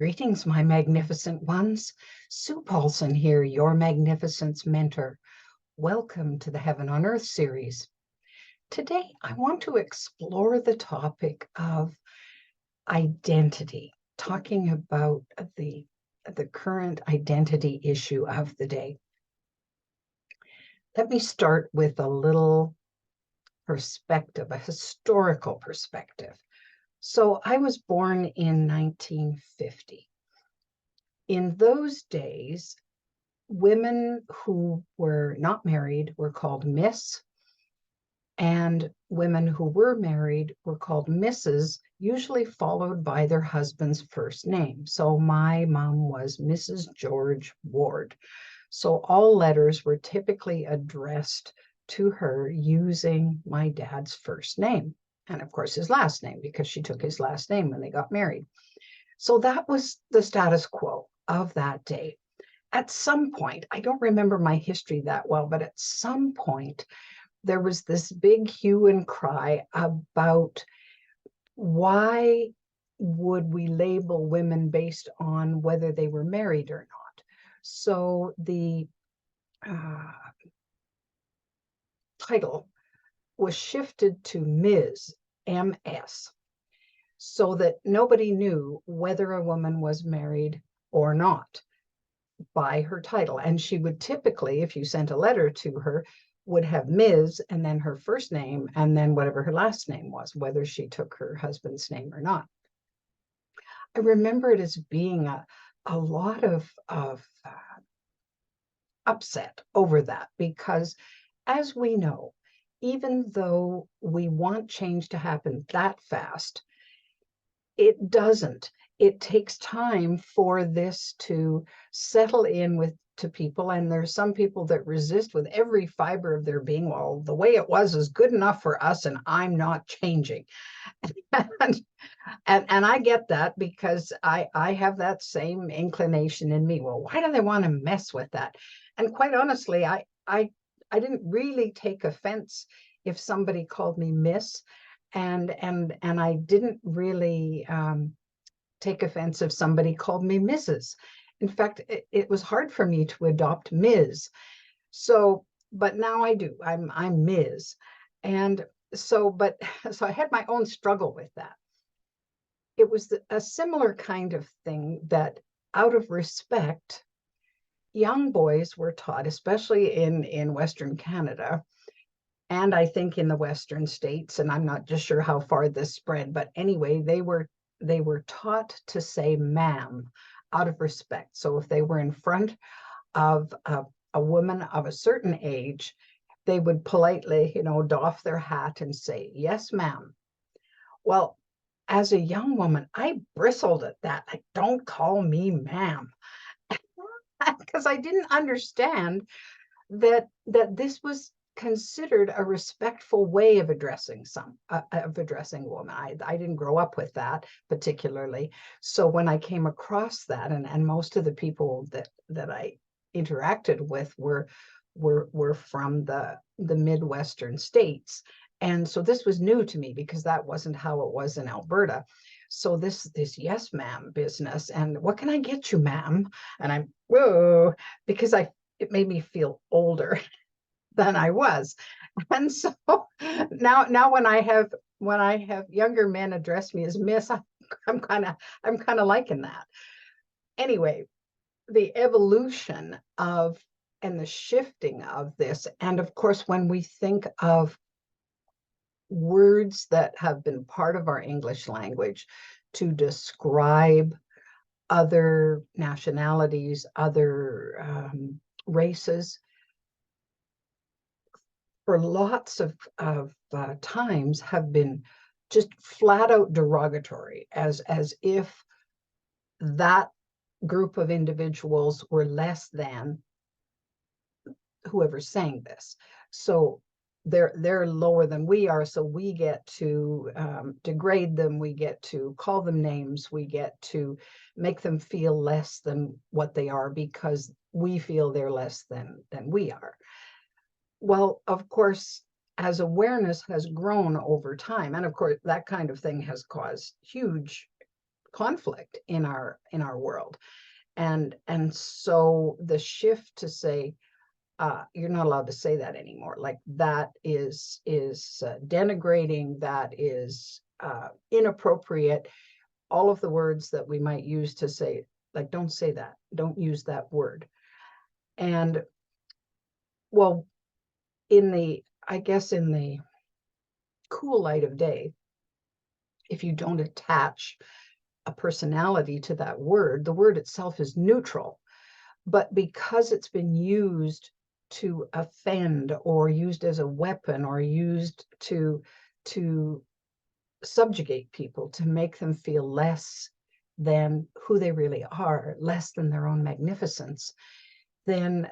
Greetings, my magnificent ones. Sue Paulson here, your magnificence mentor. Welcome to the Heaven on Earth series. Today, I want to explore the topic of identity, talking about the current identity issue of the day. Let me start with a little perspective, a historical perspective. So I was born in 1950. In those days, women who were not married were called Miss, and women who were married were called Mrs., usually followed by their husband's first name. So my mom was Mrs. George Ward. So all letters were typically addressed to her using my dad's first name, and of course his last name, because she took his last name when they got married. So that was the status quo of that day. At some point, I don't remember my history that well, but at some point, there was this big hue and cry about why would we label women based on whether they were married or not. So the title was shifted to Ms., MS, so that nobody knew whether a woman was married or not by her title. And she would typically, if you sent a letter to her, would have Ms. and then her first name and then whatever her last name was, whether she took her husband's name or not. I remember it as being a lot of upset over that, because as we know, even though we want change to happen that fast, it doesn't. It takes time for this to settle in to people, and there's some people that resist with every fiber of their being. Well, the way it was is good enough for us, and I'm not changing. and I get that, because I have that same inclination in me. Well, why do they want to mess with that? And quite honestly, I didn't really take offense if somebody called me Miss, and I didn't really take offense if somebody called me Mrs. In fact, it was hard for me to adopt Ms. So, but now I do. I'm Ms. And so I had my own struggle with that. It was a similar kind of thing that, out of respect, young boys were taught, especially in Western Canada, and I think in the Western states, and I'm not just sure how far this spread, but anyway, they were taught to say ma'am out of respect. So if they were in front of a woman of a certain age, they would politely, doff their hat and say, yes, ma'am. Well, as a young woman, I bristled at that. Like, don't call me ma'am. Because I didn't understand that this was considered a respectful way of addressing a woman. I didn't grow up with that particularly. So when I came across that, and most of the people that I interacted with were from the Midwestern states. And so this was new to me, because that wasn't how it was in Alberta. So this yes, ma'am business, and what can I get you, ma'am? And I'm, whoa, because it made me feel older than I was. And so now when I have younger men address me as Miss, I'm kind of liking that. Anyway, the evolution of and the shifting of this, and of course, when we think of words that have been part of our English language to describe other nationalities, other races, for lots of times have been just flat out derogatory, as if that group of individuals were less than whoever's saying this. So they're lower than we are, so we get to degrade them, we get to call them names, we get to make them feel less than what they are, because we feel they're less than we are. Well, of course, as awareness has grown over time, and of course that kind of thing has caused huge conflict in our world. And so the shift to say, you're not allowed to say that anymore. Like that is denigrating, that is inappropriate. All of the words that we might use to say, like, don't say that, don't use that word. And well, I guess in the cool light of day, if you don't attach a personality to that word, the word itself is neutral. But because it's been used to offend, or used as a weapon, or used to subjugate people, to make them feel less than who they really are, less than their own magnificence, then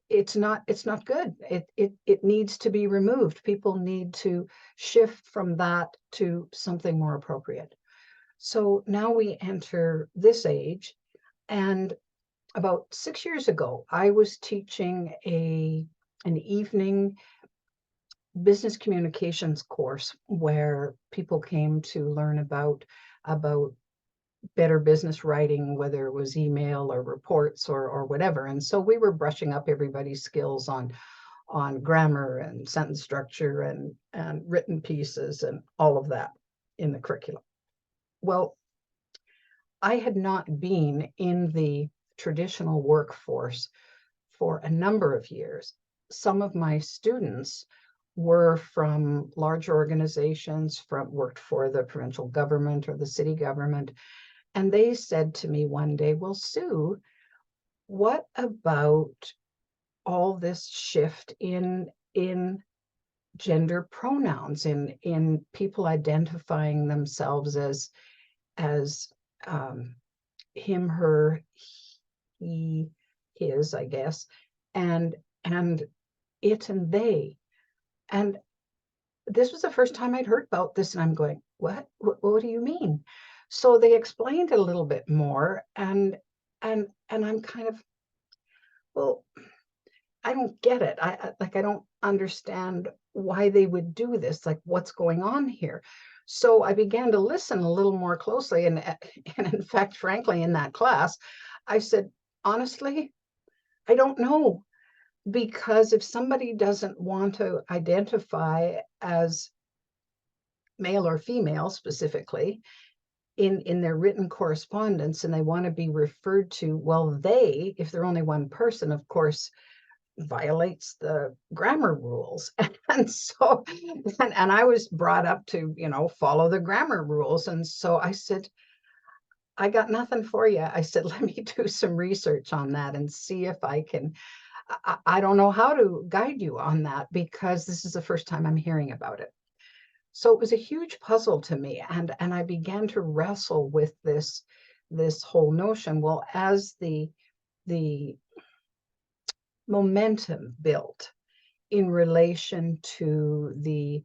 it's not good. It needs to be removed. People need to shift from that to something more appropriate. So now we enter this age, and about 6 years ago, I was teaching an evening business communications course where people came to learn about better business writing, whether it was email or reports or whatever. And so we were brushing up everybody's skills on grammar and sentence structure and written pieces and all of that in the curriculum. Well, I had not been in the traditional workforce for a number of years. Some of my students were from large organizations, worked for the provincial government or the city government. And they said to me one day, well, Sue, what about all this shift in gender pronouns, in people identifying themselves as him, her, he, his, I guess, and it and they. And this was the first time I'd heard about this, and I'm going, what do you mean? So they explained it a little bit more, and I'm kind of, well, I don't get it. I don't understand why they would do this. Like, what's going on here? So I began to listen a little more closely, and in fact, frankly, in that class, I said, honestly, I don't know. Because if somebody doesn't want to identify as male or female specifically in their written correspondence, and they want to be referred to, well, they, if they're only one person, of course, violates the grammar rules. And so, and I was brought up to, follow the grammar rules. And so I said, I got nothing for you. I said, let me do some research on that and see if I can. I don't know how to guide you on that, because this is the first time I'm hearing about it. So it was a huge puzzle to me, and I began to wrestle with this whole notion. Well, as the momentum built in relation to the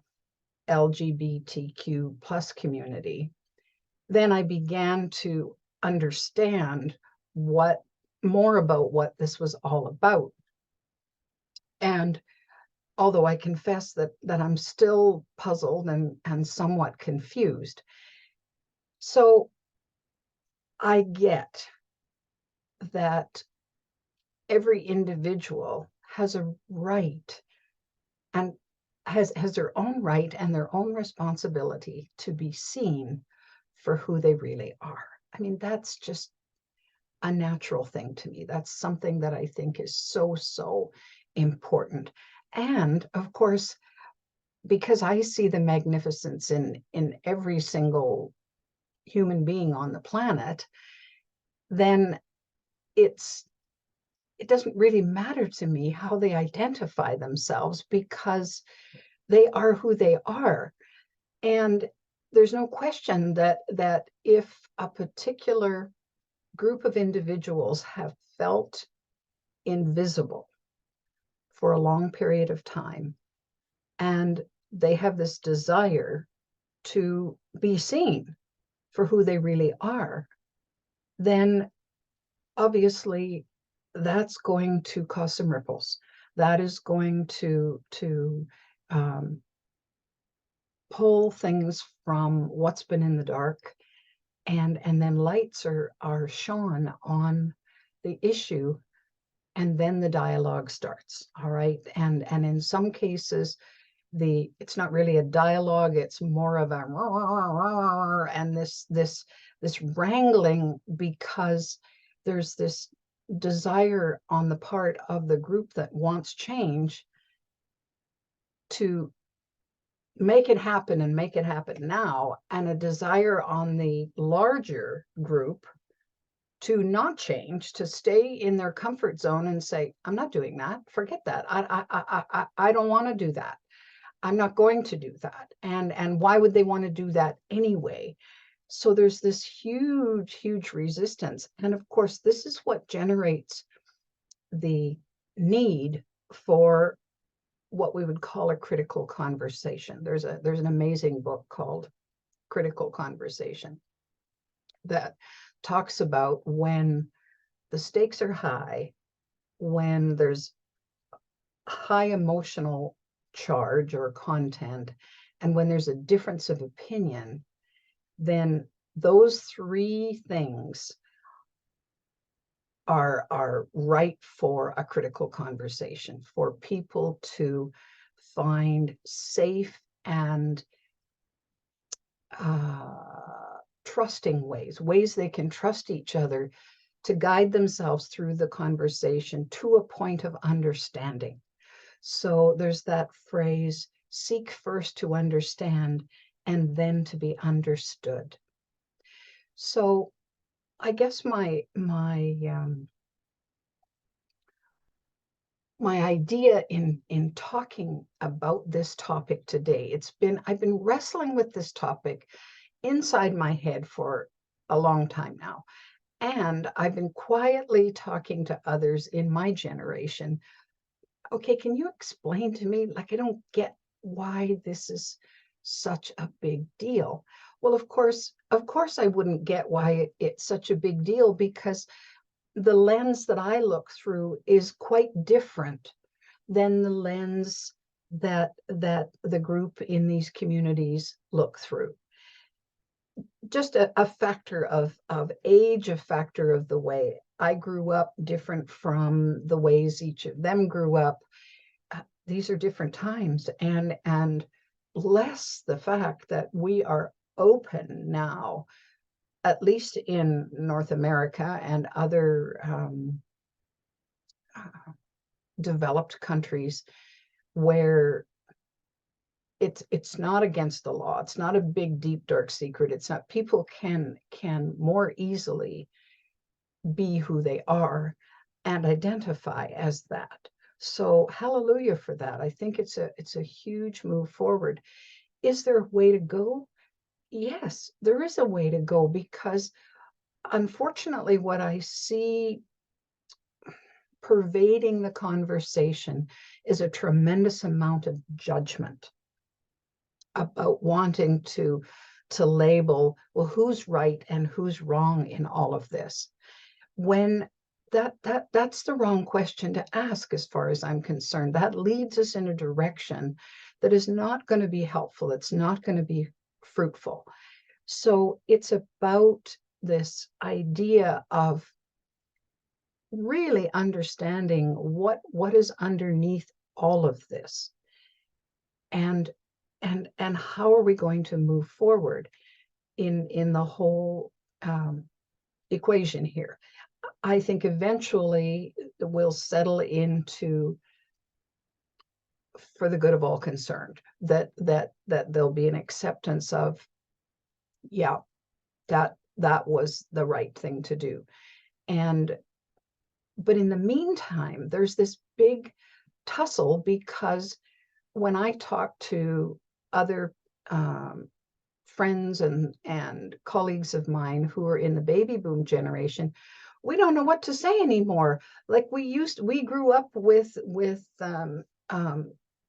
LGBTQ plus community, then I began to understand more about what this was all about. And although I confess that I'm still puzzled and somewhat confused. So I get that every individual has a right, and has their own right and their own responsibility to be seen for who they really are. I mean, that's just a natural thing to me. That's something that I think is so important. And of course, because I see the magnificence in every single human being on the planet, then it doesn't really matter to me how they identify themselves, because they are who they are. And there's no question that if a particular group of individuals have felt invisible for a long period of time, and they have this desire to be seen for who they really are, then obviously that's going to cause some ripples. That is going to pull things from what's been in the dark, and then lights are shone on the issue, and then the dialogue starts. All right. And in some cases, it's not really a dialogue, it's more of a and this wrangling, because there's this desire on the part of the group that wants change to make it happen and make it happen now, and a desire on the larger group to not change, to stay in their comfort zone and say, I'm not doing that, forget that, I don't want to do that, I'm not going to do that. And why would they want to do that anyway? So there's this huge resistance. And of course, this is what generates the need for what we would call a critical conversation. There's an amazing book called Critical Conversation that talks about when the stakes are high, when there's high emotional charge or content, and when there's a difference of opinion, then those three things are right for a critical conversation, for people to find safe and trusting ways they can trust each other to guide themselves through the conversation to a point of understanding. So there's that phrase, seek first to understand and then to be understood. So I guess my idea in talking about this topic today, I've been wrestling with this topic inside my head for a long time now. And I've been quietly talking to others in my generation. Okay, can you explain to me, like, I don't get why this is such a big deal? Well, of course I wouldn't get why it's such a big deal, because the lens that I look through is quite different than the lens that the group in these communities look through. Just a factor of age, a factor of the way I grew up, different from the ways each of them grew up. These are different times, and less the fact that we are open now, at least in North America and other developed countries, where it's not against the law. It's not a big, deep, dark secret. It's not, people can more easily be who they are and identify as that. So hallelujah for that. I think it's a huge move forward. Is there a way to go? Yes, there is a way to go, because unfortunately what I see pervading the conversation is a tremendous amount of judgment about wanting to label, well, who's right and who's wrong in all of this, when that's the wrong question to ask, as far as I'm concerned. That leads us in a direction that is not going to be helpful. It's not going to be fruitful. So it's about this idea of really understanding what is underneath all of this, and how are we going to move forward in the whole equation here. I think eventually we'll settle into, for the good of all concerned, that there'll be an acceptance of, yeah, that was the right thing to do. But in the meantime, there's this big tussle, because when I talk to other friends and colleagues of mine who are in the baby boom generation, we don't know what to say anymore. Like we grew up with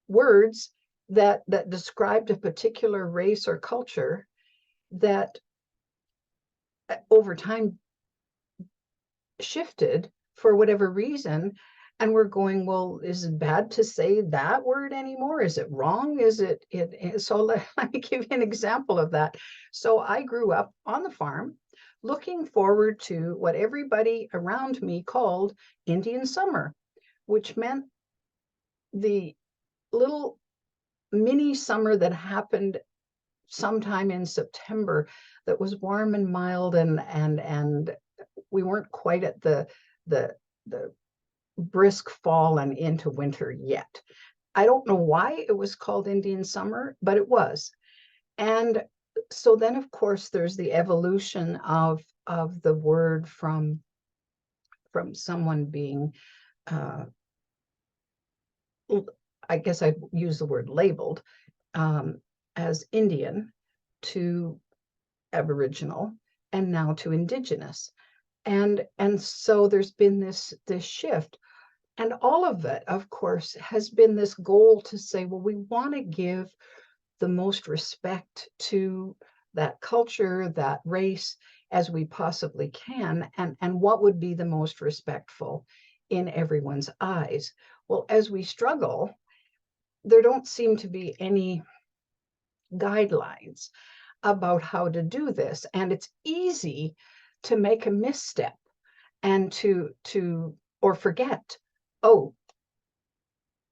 words that described a particular race or culture that over time shifted for whatever reason, And we're going, well, is it bad to say that word anymore? Is it wrong? Is it? So let me give you an example of that. So I grew up on the farm looking forward to what everybody around me called Indian summer, which meant the little mini summer that happened sometime in September that was warm and mild, and we weren't quite at the the brisk fall and into winter yet. I don't know why it was called Indian summer, but it was. And so then, of course, there's the evolution of the word from someone being, uh, I guess I'd use the word labeled, um, as Indian to Aboriginal and now to Indigenous. And so there's been this shift. And all of it, of course, has been this goal to say, well, we want to give the most respect to that culture, that race, as we possibly can, and what would be the most respectful in everyone's eyes. Well, as we struggle, there don't seem to be any guidelines about how to do this. And it's easy to make a misstep and to or forget, oh,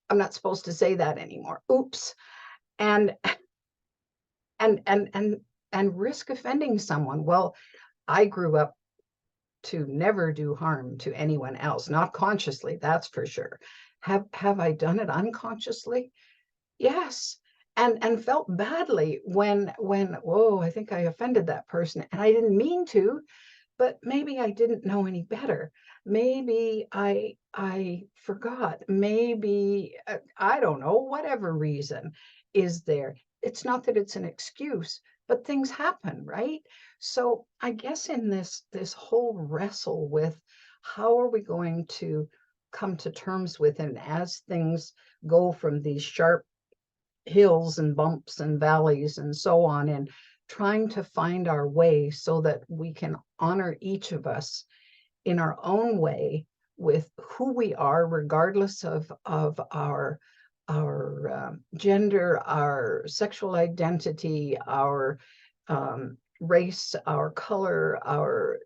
I'm not supposed to say that anymore. Oops. And and and and and risk offending someone. Well, I grew up to never do harm to anyone else, not consciously, that's for sure. Have I done it unconsciously? Yes. And felt badly when whoa, I think I offended that person and I didn't mean to, but maybe I didn't know any better. Maybe I forgot. Maybe I don't know, whatever reason is there. It's not that it's an excuse, but things happen, right? So I guess in this whole wrestle with how are we going to come to terms with, and as things go from these sharp hills and bumps and valleys and so on, and trying to find our way so that we can honor each of us in our own way with who we are, regardless of our gender, our sexual identity, our race, our color, our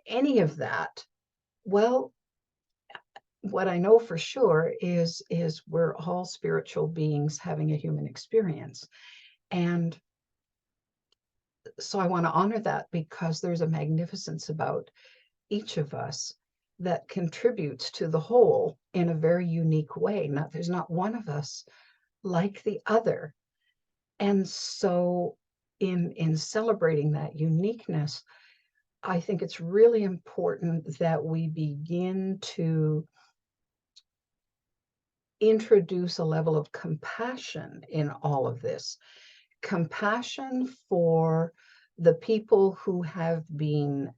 any of that. Well, what I know for sure is we're all spiritual beings having a human experience. And so I want to honor that because there's a magnificence about each of us that contributes to the whole in a very unique way. There's not one of us like the other. And so in celebrating that uniqueness, I think it's really important that we begin to introduce a level of compassion in all of this. Compassion for the people who have been,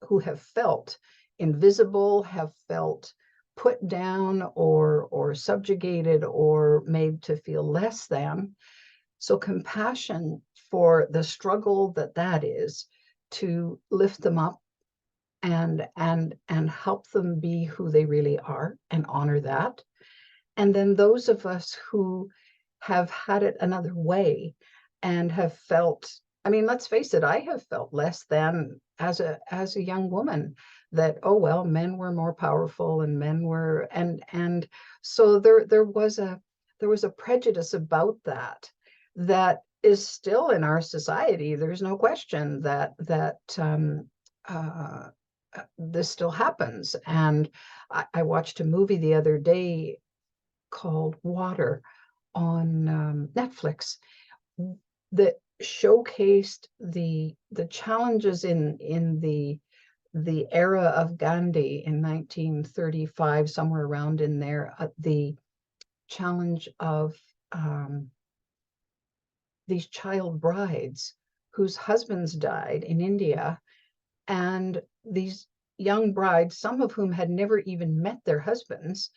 who have felt invisible, have felt put down or subjugated or made to feel less than. So compassion for the struggle that is, to lift them up and help them be who they really are and honor that. And then those of us who have had it another way and have felt, I mean, let's face it, I have felt less than as a young woman, that, oh well, men were more powerful and men were, and so there was a prejudice about that is still in our society. There's no question that this still happens. And I watched a movie the other day called Water on Netflix that showcased the challenges in the era of Gandhi in 1935, somewhere around in there, the challenge of these child brides whose husbands died in India, and these young brides, some of whom had never even met their husbands,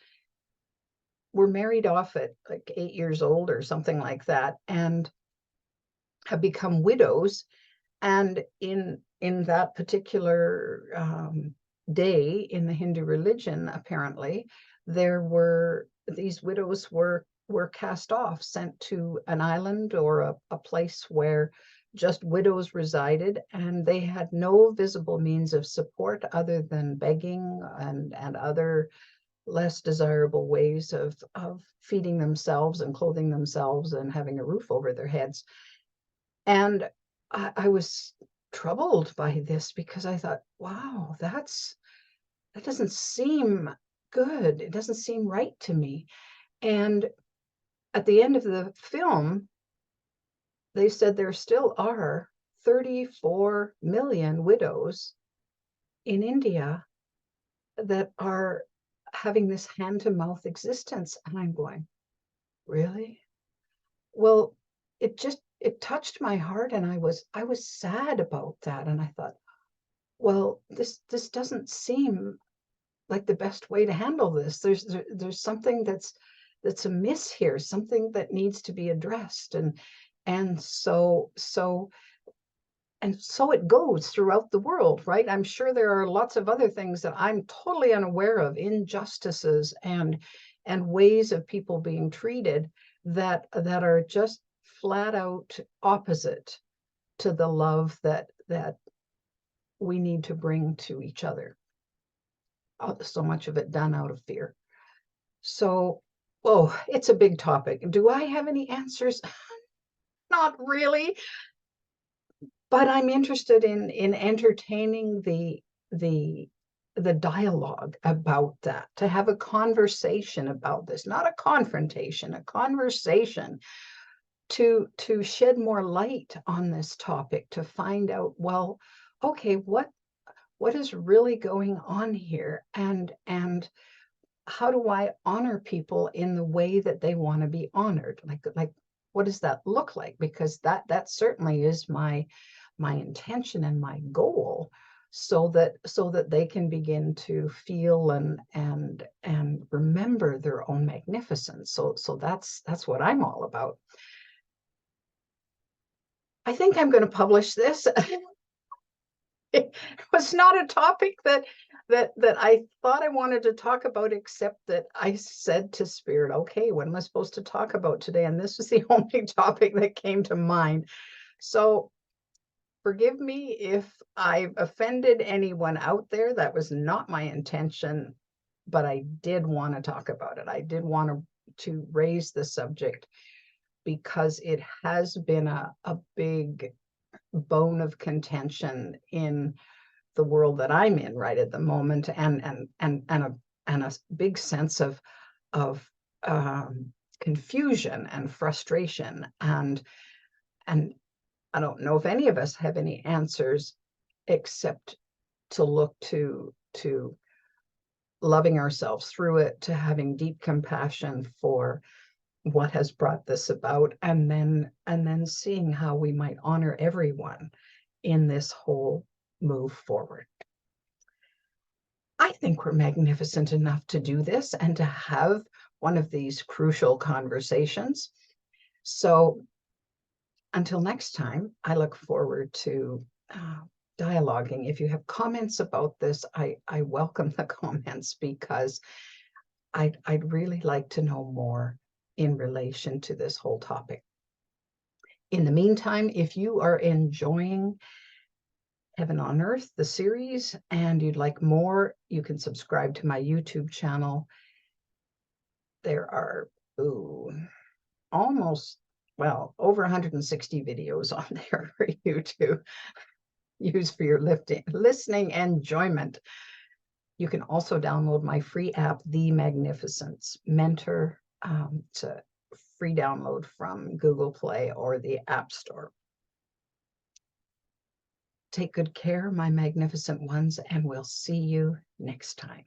were married off at like 8 years old or something like that, and have become widows. And in that particular day in the Hindu religion, apparently, these widows were cast off, sent to an island or a place where just widows resided, and they had no visible means of support other than begging and other less desirable ways of feeding themselves and clothing themselves and having a roof over their heads. And I was troubled by this because I thought, wow, that doesn't seem good. It doesn't seem right to me. And at the end of the film, they said there still are 34 million widows in India that are having this hand-to-mouth existence. And I'm going, really? Well, it touched my heart, and I was sad about that. And I thought, well, this doesn't seem like the best way to handle this. There's something that's amiss here, something that needs to be addressed. And so it goes throughout the world, right? I'm sure there are lots of other things that I'm totally unaware of, injustices and ways of people being treated that are just flat out opposite to the love that we need to bring to each other. So much of it done out of fear. So, oh, it's a big topic. Do I have any answers? Not really, but I'm interested in entertaining the dialogue about that, to have a conversation about this, not a confrontation, a conversation, to shed more light on this topic, to find out, well, okay, what is really going on here, and how do I honor people in the way that they want to be honored? Like what does that look like? Because that certainly is my intention and my goal, so that they can begin to feel and remember their own magnificence. So that's what I'm all about. I think I'm going to publish this. It was not a topic that I thought I wanted to talk about, except that I said to Spirit, okay, what am I supposed to talk about today? And this was the only topic that came to mind. So forgive me if I've offended anyone out there. That was not my intention, but I did want to talk about it. I did want to raise the subject because it has been a big bone of contention in the world that I'm in right at the moment, and a big sense of confusion and frustration, and I don't know if any of us have any answers, except to look to loving ourselves through it, to having deep compassion for what has brought this about, and then seeing how we might honor everyone in this whole move forward. I think we're magnificent enough to do this and to have one of these crucial conversations. So until next time, I look forward to dialoguing. If you have comments about this, I welcome the comments, because I'd really like to know more in relation to this whole topic. In the meantime, if you are enjoying Heaven on Earth, the series, and you'd like more, you can subscribe to my YouTube channel. There are almost, well, over 160 videos on there for you to use for your listening enjoyment. You can also download my free app, The Magnificence Mentor. It's a free download from Google Play or the App Store. Take good care, my magnificent ones, and we'll see you next time.